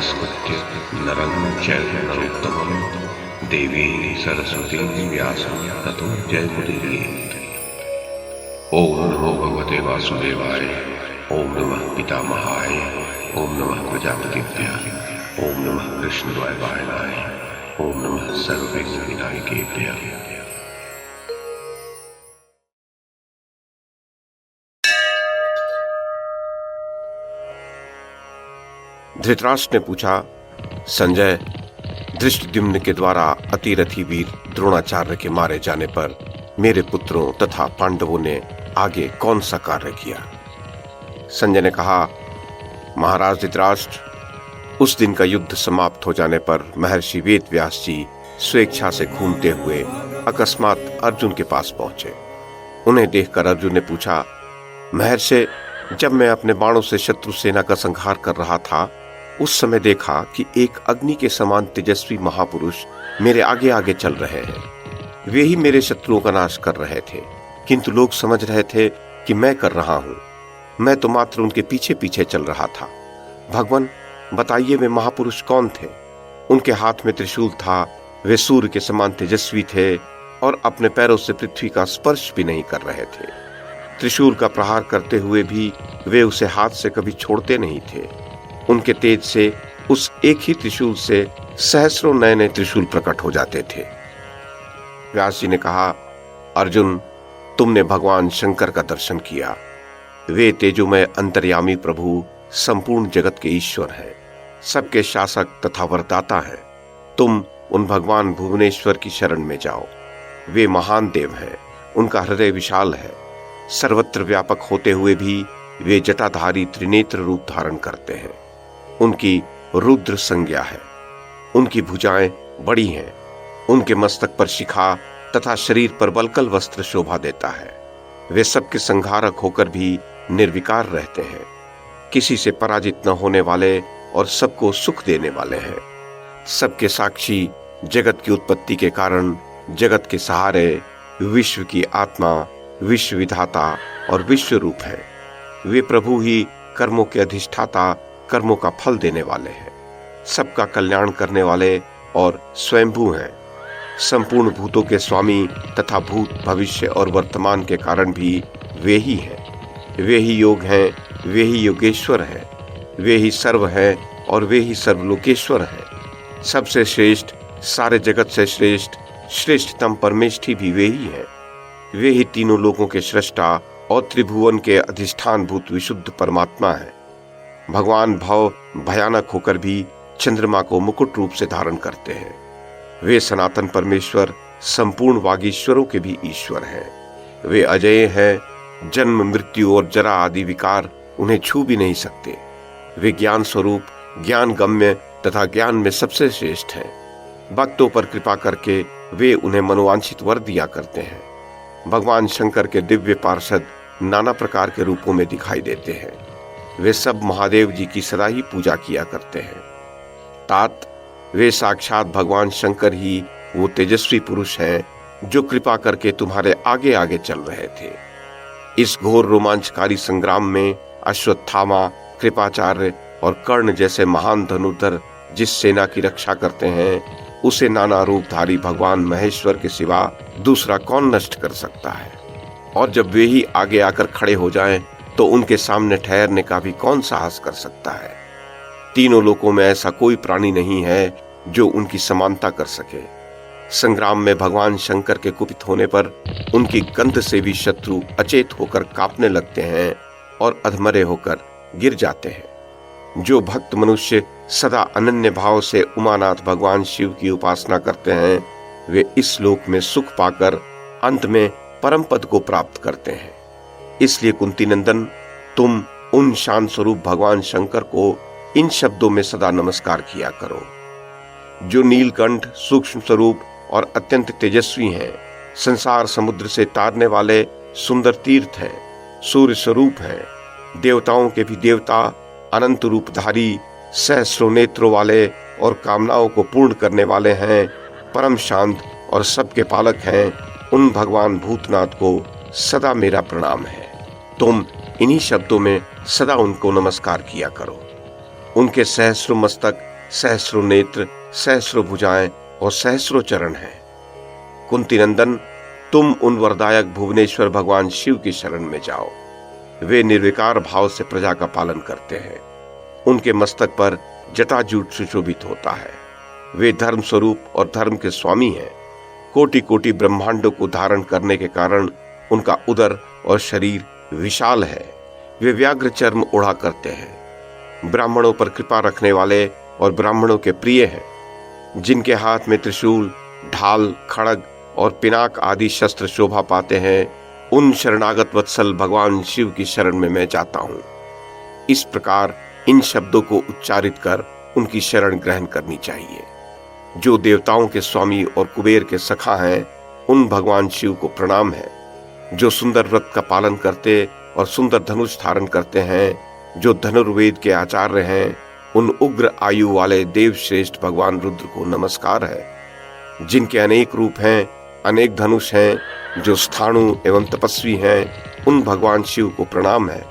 नमस्कृत्य नरं चैव नरोत्तमं देवीं सरस्वतीं व्यासं ततो जयमुदीरयेत्। ओम नमो भगवते वासुदेवाय। ओम नमः पितामहाय। ओम नमः प्रजापतिभ्यः। ओम नमः कृष्णद्वैपायनाय। ओम नमः सर्वविघ्नविनायकेभ्यः। धृतराष्ट्र ने पूछा, संजय, धृष्टद्युम्न के द्वारा अतिरथी वीर द्रोणाचार्य के मारे जाने पर मेरे पुत्रों तथा पांडवों ने आगे कौन सा कार्य किया? संजय ने कहा, महाराज धृतराष्ट्र, उस दिन का युद्ध समाप्त हो जाने पर महर्षि वेदव्यास जी स्वेच्छा से घूमते हुए अकस्मात अर्जुन के पास पहुंचे। उन्हें देखकर अर्जुन ने पूछा, महर्षि, जब मैं अपने बाणों से शत्रु सेना का संहार कर रहा था, उस समय देखा कि एक अग्नि के समान तेजस्वी महापुरुष मेरे आगे आगे चल रहे हैं। वे ही मेरे शत्रुओं का नाश कर रहे थे, किंतु लोग समझ रहे थे कि मैं कर रहा हूं। मैं तो मात्र उनके पीछे पीछे चल रहा था। भगवान, बताइए वे महापुरुष कौन थे? उनके हाथ में त्रिशूल था, वे सूर्य के समान तेजस्वी थे और अपने पैरों से पृथ्वी का स्पर्श भी नहीं कर रहे थे। त्रिशूल का प्रहार करते हुए भी वे उसे हाथ से कभी छोड़ते नहीं थे। उनके तेज से उस एक ही त्रिशूल से सहस्रों नए नए त्रिशूल प्रकट हो जाते थे। व्यास जी ने कहा, अर्जुन, तुमने भगवान शंकर का दर्शन किया। वे तेजोमय अंतर्यामी प्रभु संपूर्ण जगत के ईश्वर हैं, सबके शासक तथा वरदाता हैं। तुम उन भगवान भुवनेश्वर की शरण में जाओ। वे महान देव हैं, उनका हृदय विशाल है। सर्वत्र व्यापक होते हुए भी वे जटाधारी त्रिनेत्र रूप धारण करते हैं। उनकी रुद्र संज्ञा है। उनकी भुजाएं बड़ी हैं। उनके मस्तक पर शिखा तथा शरीर पर बलकल वस्त्र शोभा देता है। वे सबके संहारक होकर भी निर्विकार रहते हैं। किसी से पराजित न होने वाले और सबको सुख देने वाले हैं। सबके साक्षी, जगत की उत्पत्ति के कारण, जगत के सहारे, विश्व की आत्मा, विश्व विधाता और विश्व रूप है। वे प्रभु ही कर्मों के अधिष्ठाता, कर्मों का फल देने वाले हैं, सबका कल्याण करने वाले और स्वयंभू हैं। संपूर्ण भूतों के स्वामी तथा भूत, भविष्य और वर्तमान के कारण भी वे ही हैं। वे ही योग हैं, वे ही योगेश्वर हैं, वे ही सर्व हैं और वे ही सर्वलोकेश्वर हैं। सबसे श्रेष्ठ, सारे जगत से श्रेष्ठ, श्रेष्ठतम परमेष्ठी भी वे ही हैं। वे ही तीनों लोकों के सृष्टा और त्रिभुवन के अधिष्ठान भूत विशुद्ध परमात्मा है। भगवान भव भयानक होकर भी चंद्रमा को मुकुट रूप से धारण करते हैं। वे सनातन परमेश्वर, संपूर्ण वागीश्वरों के भी ईश्वर हैं। वे अजय हैं। जन्म, मृत्यु और जरा आदि विकार उन्हें छू भी नहीं सकते। वे ज्ञान स्वरूप, ज्ञान गम्य तथा ज्ञान में सबसे श्रेष्ठ हैं। भक्तों पर कृपा करके वे उन्हें मनोवांछित वर दिया करते हैं। भगवान शंकर के दिव्य पार्षद नाना प्रकार के रूपों में दिखाई देते हैं। वे सब महादेव जी की सदा ही पूजा किया करते हैं। तात, वे साक्षात भगवान शंकर ही वो तेजस्वी पुरुष हैं जो कृपा करके तुम्हारे आगे आगे चल रहे थे। इस घोर रोमांचकारी संग्राम में अश्वत्थामा, कृपाचार्य और कर्ण जैसे महान धनुर्धर जिस सेना की रक्षा करते हैं, उसे नाना रूपधारी भगवान महेश्वर के सिवा दूसरा कौन नष्ट कर सकता है? और जब वे ही आगे आकर खड़े हो जाएं, तो उनके सामने ठहरने का भी कौन साहस कर सकता है? तीनों लोकों में ऐसा कोई प्राणी नहीं है जो उनकी समानता कर सके। संग्राम में भगवान शंकर के कुपित होने पर उनकी गंध से भी शत्रु अचेत होकर कांपने लगते हैं और अधमरे होकर गिर जाते हैं। जो भक्त मनुष्य सदा अनन्य भाव से उमानाथ भगवान शिव की उपासना करते हैं, वे इस लोक में सुख पाकर अंत में परम पद को प्राप्त करते हैं। इसलिए कुंती नंदन, तुम उन शांत स्वरूप भगवान शंकर को इन शब्दों में सदा नमस्कार किया करो। जो नीलकंठ, सूक्ष्म स्वरूप और अत्यंत तेजस्वी हैं, संसार समुद्र से तारने वाले सुंदर तीर्थ हैं, सूर्य स्वरूप हैं, देवताओं के भी देवता, अनंत रूपधारी, सहस्रों नेत्रों वाले और कामनाओं को पूर्ण करने वाले हैं, परम शांत और सबके पालक हैं, उन भगवान भूतनाथ को सदा मेरा प्रणाम है। तुम इन्हीं शब्दों में सदा उनको नमस्कार किया करो। उनके सहस्रों मस्तक सहस्रों नेत्र, सहस्रों भुजाएं और सहस्रों चरण हैं। कुंती नंदन, तुम उन वरदायक भुवनेश्वर भगवान शिव की शरण में जाओ। वे निर्विकार भाव से प्रजा का पालन करते हैं। उनके मस्तक पर जटाजूट सुशोभित होता है। वे धर्म स्वरूप और धर्म के स्वामी हैं। कोटि कोटि ब्रह्मांडों को धारण करने के कारण उनका उदर और शरीर विशाल है। वे व्याघ्र चर्म ओढ़ा करते हैं। ब्राह्मणों पर कृपा रखने वाले और ब्राह्मणों के प्रिय हैं। जिनके हाथ में त्रिशूल, ढाल, खड़ग और पिनाक आदि शस्त्र शोभा पाते हैं, उन शरणागत वत्सल भगवान शिव की शरण में मैं जाता हूं। इस प्रकार इन शब्दों को उच्चारित कर उनकी शरण ग्रहण करनी चाहिए। जो देवताओं के स्वामी और कुबेर के सखा हैं, उन भगवान शिव को प्रणाम है। जो सुंदर व्रत का पालन करते और सुंदर धनुष धारण करते हैं, जो धनुर्वेद के आचार्य हैं, उन उग्र आयु वाले देव श्रेष्ठ भगवान रुद्र को नमस्कार है। जिनके अनेक रूप हैं, अनेक धनुष हैं, जो स्थाणु एवं तपस्वी हैं, उन भगवान शिव को प्रणाम है।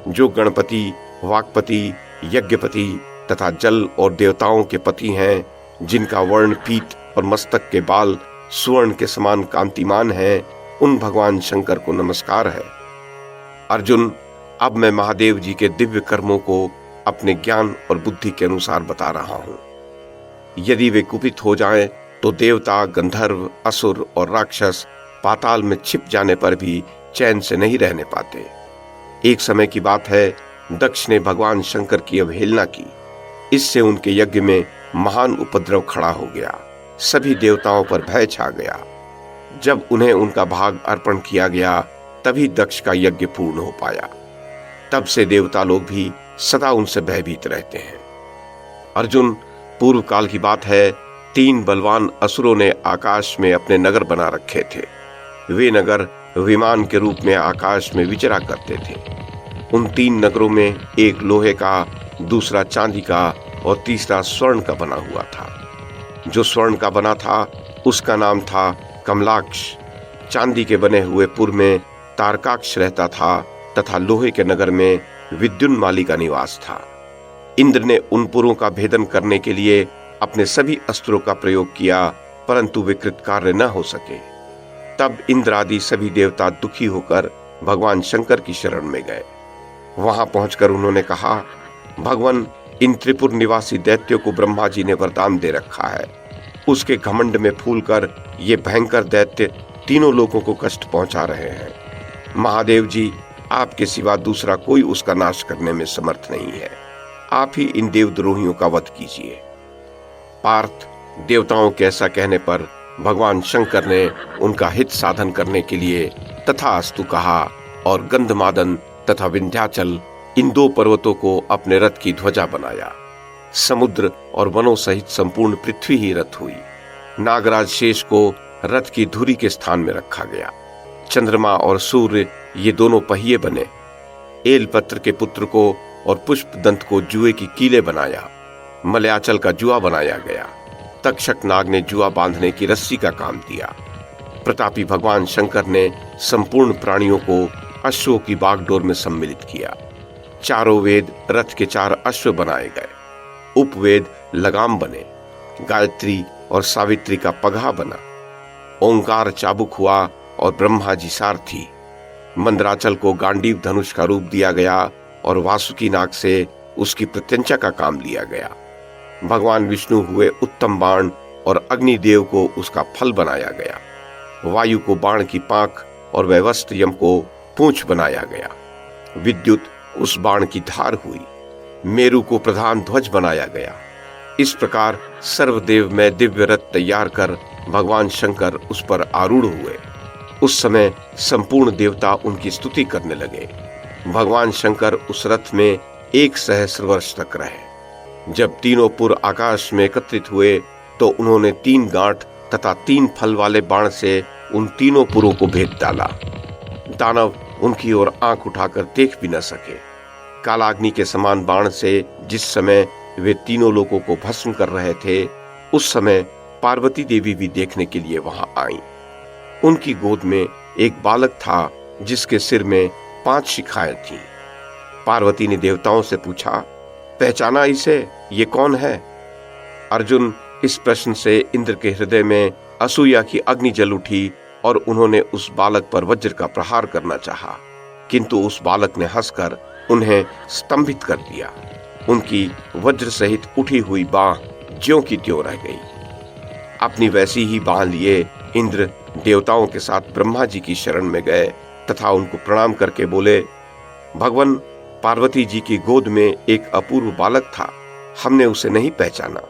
जो गणपति, वाक्पति, यज्ञपति तथा जल और देवताओं के पति हैं, जिनका वर्ण पीत और मस्तक के बाल सुवर्ण के समान कांतिमान हैं, उन भगवान शंकर को नमस्कार है। अर्जुन, अब मैं महादेव जी के दिव्य कर्मों को अपने ज्ञान और बुद्धि के अनुसार बता रहा हूं। यदि वे कुपित हो जाएं, तो देवता, गंधर्व, असुर और राक्षस पाताल में छिप जाने पर भी चैन से नहीं रहने पाते। एक समय की बात है, दक्ष ने भगवान शंकर की अवहेलना की। इससे उनके यज्ञ में महान उपद्रव खड़ा हो गया। सभी देवताओं पर भय छा गया। जब उन्हें उनका भाग अर्पण किया गया, तभी दक्ष का यज्ञ पूर्ण हो पाया। तब से देवता लोग भी सदा उनसे भयभीत रहते हैं। अर्जुन, पूर्व काल की बात है, 3 बलवान असुरों ने आकाश में अपने नगर बना रखे थे। वे नगर विमान के रूप में आकाश में विचरा करते थे। उन 3 नगरों में एक लोहे का, दूसरा चांदी का और तीसरा स्वर्ण का बना हुआ था। जो स्वर्ण का बना था, उसका नाम था कमलाक्ष। चांदी के बने हुए पुर में तारकाक्ष रहता था तथा लोहे के नगर में विद्युन्माली का निवास था। इंद्र ने उन पुरों का भेदन करने के लिए अपने सभी अस्त्रों का प्रयोग किया, परंतु वे कृतकार्य न हो सके। तब इंद्र आदि सभी देवता दुखी होकर भगवान शंकर की शरण में गए। वहां पहुंचकर उन्होंने कहा, भगवान, इन त्रिपुर निवासी दैत्यों को ब्रह्मा जी ने वरदान दे रखा है। उसके घमंड में फूलकर ये भयंकर दैत्य तीनों लोगों को कष्ट पहुंचा रहे हैं। महादेव जी, आपके सिवा दूसरा कोई उसका नाश करने में समर्थ नहीं है। आप ही इन देवद्रोहियों का वध कीजिए। पार्थ, देवताओं के ऐसा कहने पर भगवान शंकर ने उनका हित साधन करने के लिए तथास्तु कहा और गंधमादन तथा विंध्याचल, इन 2 पर्वतों को अपने रथ की ध्वजा बनाया। समुद्र और वनों सहित संपूर्ण पृथ्वी ही रथ हुई। नागराज शेष को रथ की धुरी के स्थान में रखा गया। चंद्रमा और सूर्य ये दोनों पहिए बने। एलपत्र के पुत्र को और पुष्पदंत को जुए की कीले बनाया। मलयाचल का जुआ बनाया गया। तक्षक नाग ने जुआ बांधने की रस्सी का काम दिया। प्रतापी भगवान शंकर ने संपूर्ण प्राणियों को अश्वों की बागडोर में सम्मिलित किया। चारों वेद रथ के 4 अश्व बनाए गए। उपवेद लगाम बने। गायत्री और सावित्री का पगहा बना। ओंकार चाबुक हुआ और ब्रह्मा जी सारथी। मंदराचल को गांडीव धनुष का रूप दिया गया और वासुकी नाग से उसकी प्रत्यंचा का काम लिया गया। भगवान विष्णु हुए उत्तम बाण और अग्निदेव को उसका फल बनाया गया। वायु को बाण की पांख और वैवस्त्र यम को पूंछ बनाया गया। विद्युत उस बाण की धार हुई। मेरु को प्रधान ध्वज बनाया गया। इस प्रकार सर्वदेव में दिव्य रथ तैयार कर भगवान शंकर उस पर आरूढ़ हुए। उस समय संपूर्ण देवता उनकी स्तुति करने लगे। भगवान शंकर उस रथ में 1 सहस्र वर्ष तक रहे। जब तीनों पुर आकाश में एकत्रित हुए तो उन्होंने 3 गांठ तथा 3 फल वाले बाण से उन तीनों पुरों को भेद डाला। दानव उनकी ओर आंख उठाकर देख भी न सके। कालाग्नि के समान बाण से जिस समय वे तीनों लोगों को भस्म कर रहे थे, उस समय पार्वती देवी भी देखने के लिए वहां आईं। उनकी गोद में एक बालक था जिसके सिर में 5 शिखाएं थीं। पार्वती ने देवताओं से पूछा, पहचाना इसे, ये कौन है? अर्जुन इस प्रश्न से इंद्र के हृदय में असूया की अग्नि जल उठी और उन्होंने उस बालक पर वज्र का प्रहार करना चाहा, किंतु उस बालक ने हंसकर उन्हें स्तंभित कर दिया। उनकी वज्र सहित उठी हुई बांह ज्यों की त्यों रह गई। अपनी वैसी ही बांह लिए इंद्र देवताओं के साथ ब्रह्मा जी की शरण में गए तथा उनको प्रणाम करके बोले, भगवान, पार्वती जी की गोद में एक अपूर्व बालक था, हमने उसे नहीं पहचाना।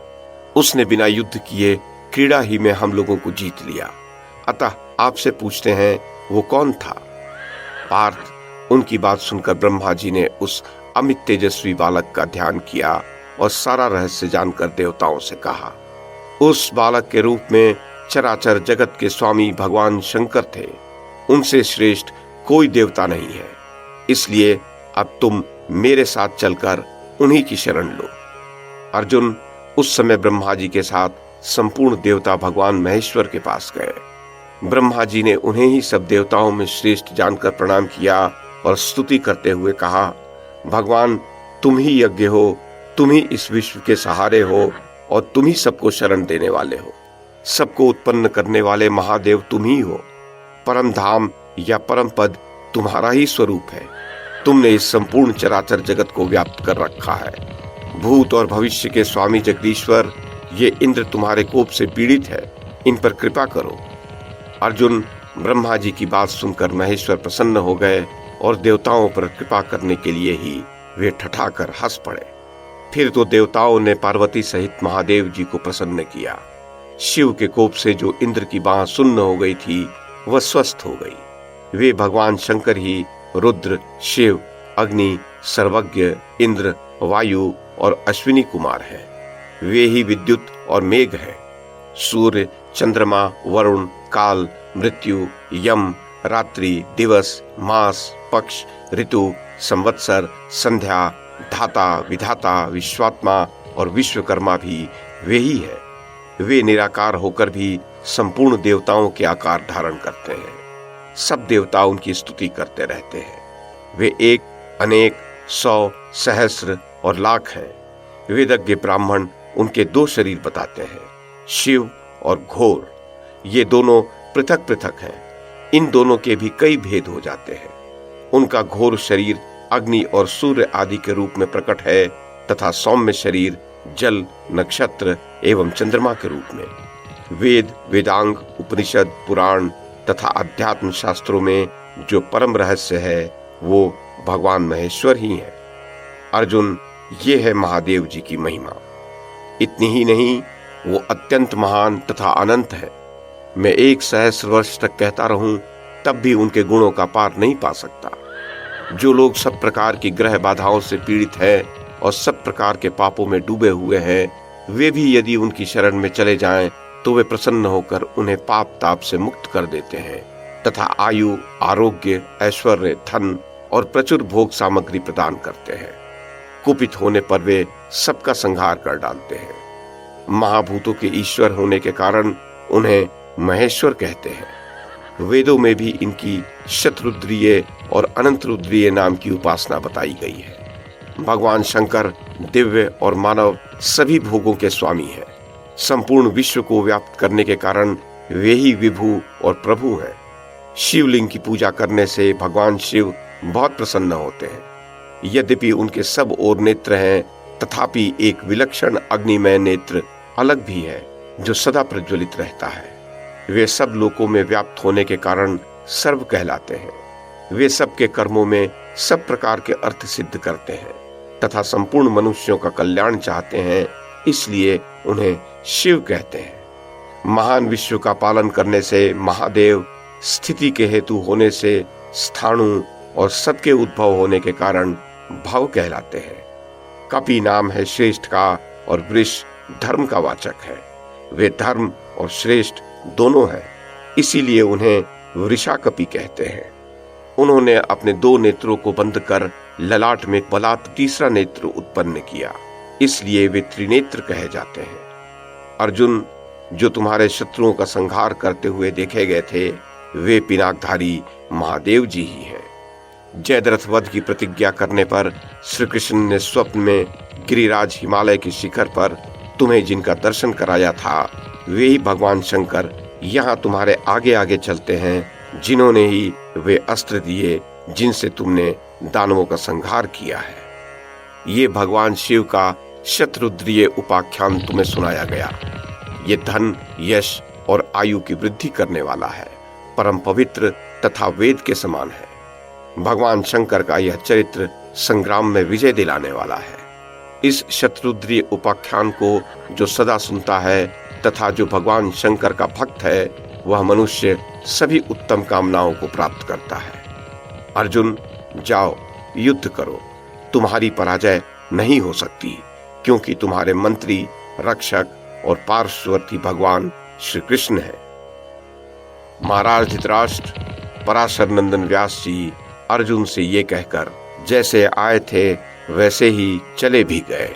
उसने बिना युद्ध किए क्रीड़ा ही में हम लोगों को जीत लिया। अतः आपसे पूछते हैं, वो कौन था? पार्थ, उनकी बात सुनकर ब्रह्मा जी ने उस अमित तेजस्वी बालक का ध्यान किया और सारा रहस्य जानकर देवताओं से कहा, उस बालक के रूप में चराचर जगत के स्वामी भगवान शंकर थे। उनसे श्रेष्ठ कोई देवता नहीं है। इसलिए अब तुम मेरे साथ चलकर उन्हीं की शरण लो। अर्जुन उस समय ब्रह्मा जी के साथ संपूर्ण देवता भगवान महेश्वर के पास गए। ब्रह्मा जी ने उन्हें ही सब देवताओं में श्रेष्ठ जानकर प्रणाम किया और स्तुति करते हुए कहा, भगवान, तुम ही यज्ञ हो, तुम ही इस विश्व के सहारे हो और तुम ही सबको शरण देने वाले हो। सबको उत्पन्न करने वाले महादेव तुम ही हो। परम धाम या परम पद तुम्हारा ही स्वरूप है। तुमने इस संपूर्ण चराचर जगत को व्याप्त कर रखा है। भूत और भविष्य के स्वामी जगदीश्वर, ये इंद्र तुम्हारे कोप से पीड़ित है, इन पर कृपा करो। अर्जुन, ब्रह्मा जी की बात सुनकर महेश्वर प्रसन्न हो गए और देवताओं पर कृपा करने के लिए ही वे ठठाकर हंस पड़े। फिर तो देवताओं ने पार्वती सहित महादेव जी को प्रसन्न किया। शिव के कोप से जो इंद्र की बांह सुन्न हो गई थी, वह स्वस्थ हो गई। वे भगवान शंकर ही रुद्र, शिव, अग्नि, सर्वज्ञ, इंद्र, वायु और अश्विनी कुमार है। वे ही विद्युत और मेघ है। सूर्य, चंद्रमा, वरुण, काल, मृत्यु, यम, रात्रि, दिवस, मास, पक्ष, ऋतु, संवत्सर, संध्या, धाता, विधाता, विश्वात्मा और विश्वकर्मा भी वे ही है। वे निराकार होकर भी संपूर्ण देवताओं के आकार धारण करते हैं। सब देवता उनकी स्तुति करते रहते हैं। वे एक, अनेक, 100, सहस्र और लाख हैं। वेदज्ञ ब्राह्मण उनके 2 शरीर बताते हैं, शिव और घोर। ये दोनों पृथक पृथक हैं। इन दोनों के भी कई भेद हो जाते हैं। उनका घोर शरीर अग्नि और सूर्य आदि के रूप में प्रकट है तथा सौम्य शरीर जल, नक्षत्र एवं चंद्रमा के रूप में। वेद, वेदांग, उपनिषद, पुराण तथा अध्यात्म शास्त्रों में जो परम रहस्य है, वो भगवान महेश्वर ही है। अर्जुन, ये है महादेव जी की महिमा। इतनी ही नहीं, वो अत्यंत महान तथा अनंत है। मैं 1 सहस्र वर्ष तक कहता रहूं, तब भी उनके गुणों का पार नहीं पा सकता। जो लोग सब प्रकार की ग्रह बाधाओं से पीड़ित हैं और सब प्रकार के पापों में डूबे हुए हैं, वे भी यदि उनकी शरण में चले जाएं, तो वे प्रसन्न होकर उन्हें पाप ताप से मुक्त कर देते हैं तथा आयु, आरोग्य, ऐश्वर्य, धन और प्रचुर भोग सामग्री प्रदान करते हैं। कुपित होने पर वे सबका संहार कर डालते हैं। महाभूतों के ईश्वर होने के कारण उन्हें महेश्वर कहते हैं। वेदों में भी इनकी शतरुद्रीय और अनंत रुद्रीय नाम की उपासना बताई गई है। भगवान शंकर दिव्य और मानव सभी भोगों के स्वामी हैं। संपूर्ण विश्व को व्याप्त करने के कारण वे ही विभु और प्रभु हैं। शिवलिंग की पूजा करने से भगवान शिव बहुत प्रसन्न होते हैं। यद्यपि उनके सब ओर नेत्र हैं, तथापि एक विलक्षण अग्निमय नेत्र अलग भी है जो सदा प्रज्वलित रहता है। वे सब लोकों में व्याप्त होने के कारण सर्व कहलाते हैं। वे सबके कर्मों में सब प्रकार के अर्थ सिद्ध करते हैं तथा संपूर्ण मनुष्यों का कल्याण चाहते हैं, इसलिए उन्हें शिव कहते हैं। महान विश्व का पालन करने से महादेव, स्थिति के हेतु होने से स्थाणु और सबके उद्भव होने के कारण भव कहलाते हैं। कपि नाम है श्रेष्ठ का और वृष धर्म का वाचक है। वे धर्म और श्रेष्ठ दोनों हैं, इसीलिए उन्हें वृषाकपि कहते हैं। उन्होंने अपने 2 नेत्रों को बंद कर ललाट में बलात् तीसरा नेत्र उत्पन्न किया, इसलिए वे त्रिनेत्र कहे जाते हैं। अर्जुन, जो तुम्हारे शत्रुओं का संहार करते हुए देखे गए थे, वे पिनाकधारी महादेव जी ही हैं। जयद्रथ वध की प्रतिज्ञा करने पर श्री कृष्ण ने स्वप्न में गिरिराज हिमालय के शिखर पर तुम्हें जिनका दर्शन कराया था वे ही भगवान शंकर यहाँ तुम्हारे आगे आगे चलते हैं, जिन्होंने ही वे अस्त्र दिए जिनसे तुमने दानवों का संहार किया है। ये भगवान शिव का शतरुद्रीय उपाख्यान तुम्हें सुनाया गया। ये धन, यश और आयु की वृद्धि करने वाला है, परम पवित्र तथा वेद के समान है। भगवान शंकर का यह चरित्र संग्राम में विजय दिलाने वाला है। इस शतरुद्रीय उपाख्यान को जो सदा सुनता है तथा जो भगवान शंकर का भक्त है, वह मनुष्य सभी उत्तम कामनाओं को प्राप्त करता है। अर्जुन, जाओ युद्ध करो। तुम्हारी पराजय नहीं हो सकती, क्योंकि तुम्हारे मंत्री, रक्षक और पार्श्ववर्ती भगवान श्री कृष्ण है। महाराज धृतराष्ट्र, पराशर नंदन व्यास जी अर्जुन से ये कहकर जैसे आए थे वैसे ही चले भी गए।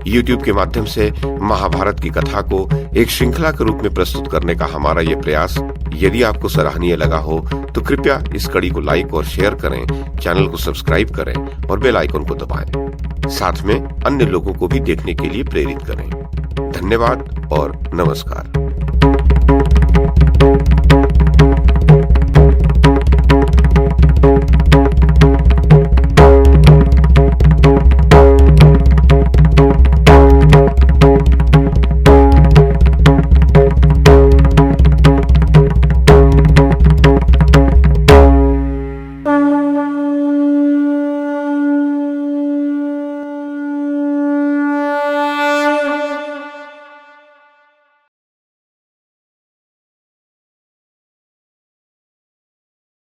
YouTube के माध्यम से महाभारत की कथा को एक श्रृंखला के रूप में प्रस्तुत करने का हमारा ये प्रयास यदि आपको सराहनीय लगा हो तो कृपया इस कड़ी को लाइक और शेयर करें, चैनल को सब्सक्राइब करें और बेल आइकन को दबाएं। साथ में अन्य लोगों को भी देखने के लिए प्रेरित करें। धन्यवाद और नमस्कार।